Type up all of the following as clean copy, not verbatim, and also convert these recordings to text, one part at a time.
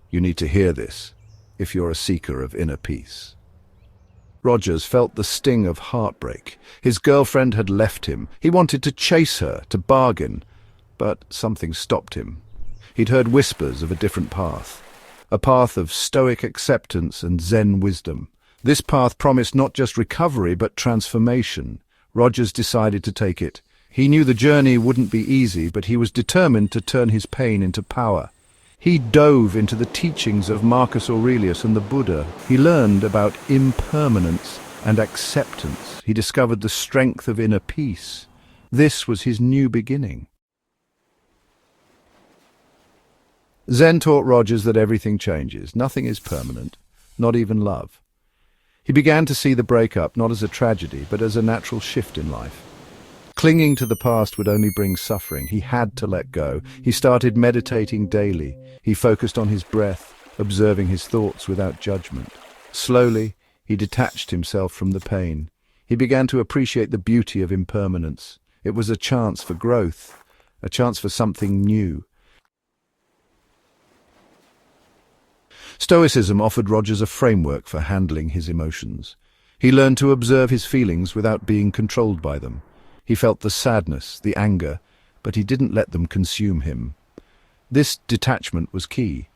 You need to hear this if you're a seeker of inner peace. Rogers felt the sting of heartbreak. His girlfriend had left him. He wanted to chase her, to bargain, but something stopped him. He'd heard whispers of a different path, a path of Stoic acceptance and Zen wisdom. This path promised not just recovery but transformation. Rogers decided to take it. He knew the journey wouldn't be easy, but he was determined to turn his pain into power. He dove into the teachings of Marcus Aurelius and the Buddha. He learned about impermanence and acceptance. He discovered the strength of inner peace. This was his new beginning. Zen taught Rogers that everything changes. Nothing is permanent, not even love. He began to see the breakup not as a tragedy, but as a natural shift in life. Clinging to the past would only bring suffering. He had to let go. He started meditating daily. He focused on his breath, observing his thoughts without judgment. Slowly, he detached himself from the pain. He began to appreciate the beauty of impermanence. It was a chance for growth, a chance for something new. Stoicism offered Rogers a framework for handling his emotions. He learned to observe his feelings without being controlled by them. He felt the sadness, the anger, but he didn't let them consume him. This detachment was key.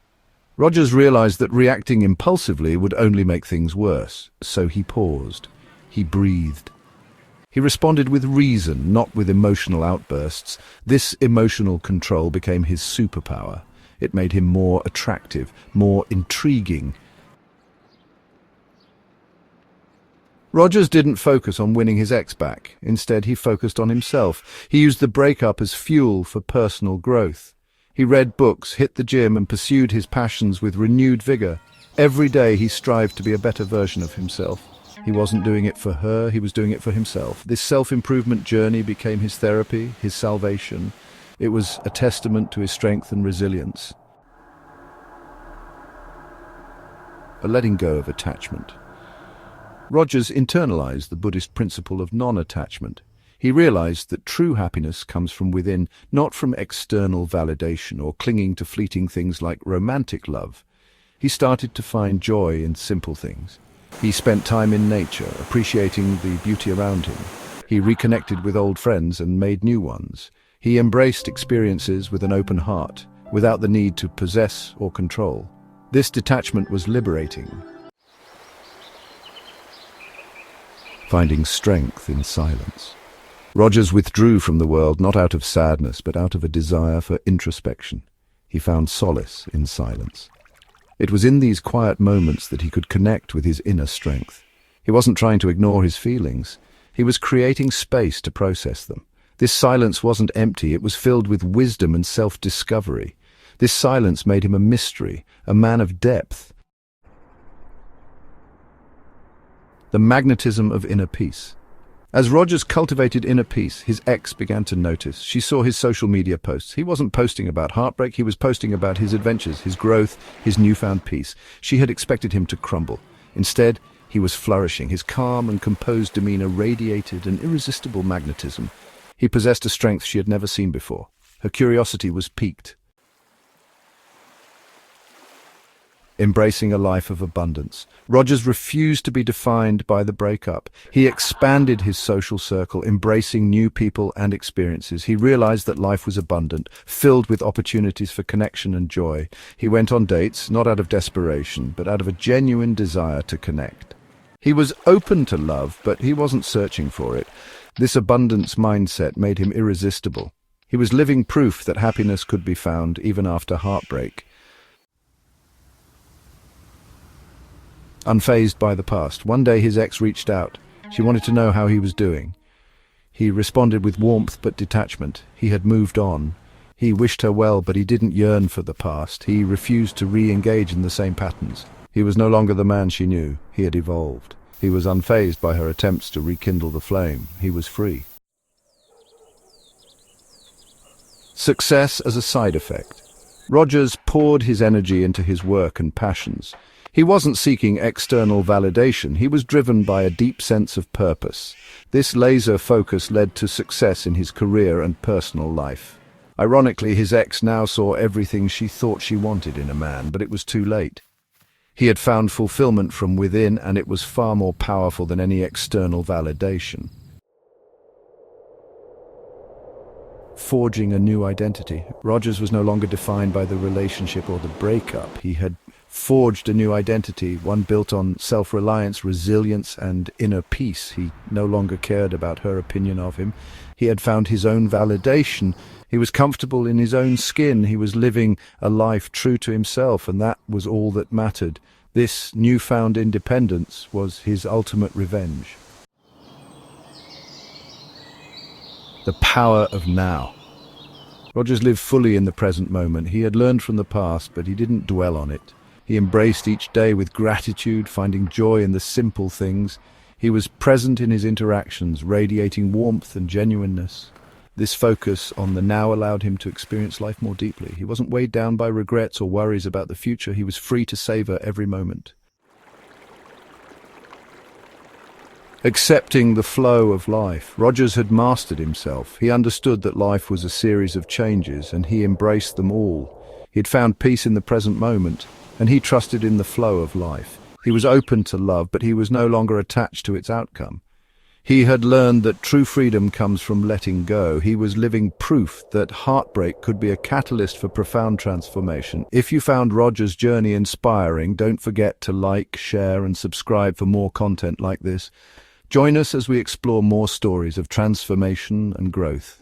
Rogers realized that reacting impulsively would only make things worse, so he paused. He breathed. He responded with reason, not with emotional outbursts. This emotional control became his superpower. It made him more attractive, more intriguing. Rogers didn't focus on winning his ex back. Instead, he focused on himself. He used the breakup as fuel for personal growth. He read books, hit the gym, and pursued his passions with renewed vigor. Every day he strived to be a better version of himself. He wasn't doing it for her, he was doing it for himself. This self-improvement journey became his therapy, his salvation. It was a testament to his strength and resilience. A letting go of attachment. Rogers internalized the Buddhist principle of non-attachment. He realized that true happiness comes from within, not from external validation or clinging to fleeting things like romantic love. He started to find joy in simple things. He spent time in nature, appreciating the beauty around him. He reconnected with old friends and made new ones. He embraced experiences with an open heart, without the need to possess or control. This detachment was liberating. Finding strength in silence. Rogers withdrew from the world not out of sadness, but out of a desire for introspection. He found solace in silence. It was in these quiet moments that he could connect with his inner strength. He wasn't trying to ignore his feelings. He was creating space to process them. This silence wasn't empty, it was filled with wisdom and self-discovery. This silence made him a mystery, a man of depth. The magnetism of inner peace. As Rogers cultivated inner peace, his ex began to notice. She saw his social media posts. He wasn't posting about heartbreak, he was posting about his adventures, his growth, his newfound peace. She had expected him to crumble. Instead, he was flourishing. His calm and composed demeanor radiated an irresistible magnetism. He possessed a strength she had never seen before. Her curiosity was piqued. Embracing a life of abundance. Rogers refused to be defined by the breakup. He expanded his social circle, embracing new people and experiences. He realized that life was abundant, filled with opportunities for connection and joy. He went on dates, not out of desperation, but out of a genuine desire to connect. He was open to love, but he wasn't searching for it. This abundance mindset made him irresistible. He was living proof that happiness could be found even after heartbreak. Unfazed by the past, one day his ex reached out. She wanted to know how he was doing. He responded with warmth but detachment. He had moved on. He wished her well, but he didn't yearn for the past. He refused to re-engage in the same patterns. He was no longer the man she knew. He had evolved. He was unfazed by her attempts to rekindle the flame. He was free. Success as a side effect. Rogers poured his energy into his work and passions. He wasn't seeking external validation. He was driven by a deep sense of purpose. This laser focus led to success in his career and personal life. Ironically, his ex now saw everything she thought she wanted in a man, but it was too late. He had found fulfillment from within, and it was far more powerful than any external validation. Forging a new identity. Rogers was no longer defined by the relationship or the breakup. He had forged a new identity, one built on self-reliance, resilience, and inner peace. He no longer cared about her opinion of him. He had found his own validation. He was comfortable in his own skin. He was living a life true to himself, and that was all that mattered. This newfound independence was his ultimate revenge. The power of now. Rogers lived fully in the present moment. He had learned from the past, but he didn't dwell on it. He embraced each day with gratitude, finding joy in the simple things. He was present in his interactions, radiating warmth and genuineness. This focus on the now allowed him to experience life more deeply. He wasn't weighed down by regrets or worries about the future. He was free to savor every moment. Accepting the flow of life. Rogers had mastered himself. He understood that life was a series of changes, and he embraced them all. He had found peace in the present moment, and he trusted in the flow of life. He was open to love, but he was no longer attached to its outcome. He had learned that true freedom comes from letting go. He was living proof that heartbreak could be a catalyst for profound transformation. If you found Rogers' journey inspiring, don't forget to like, share, and subscribe for more content like this. Join us as we explore more stories of transformation and growth.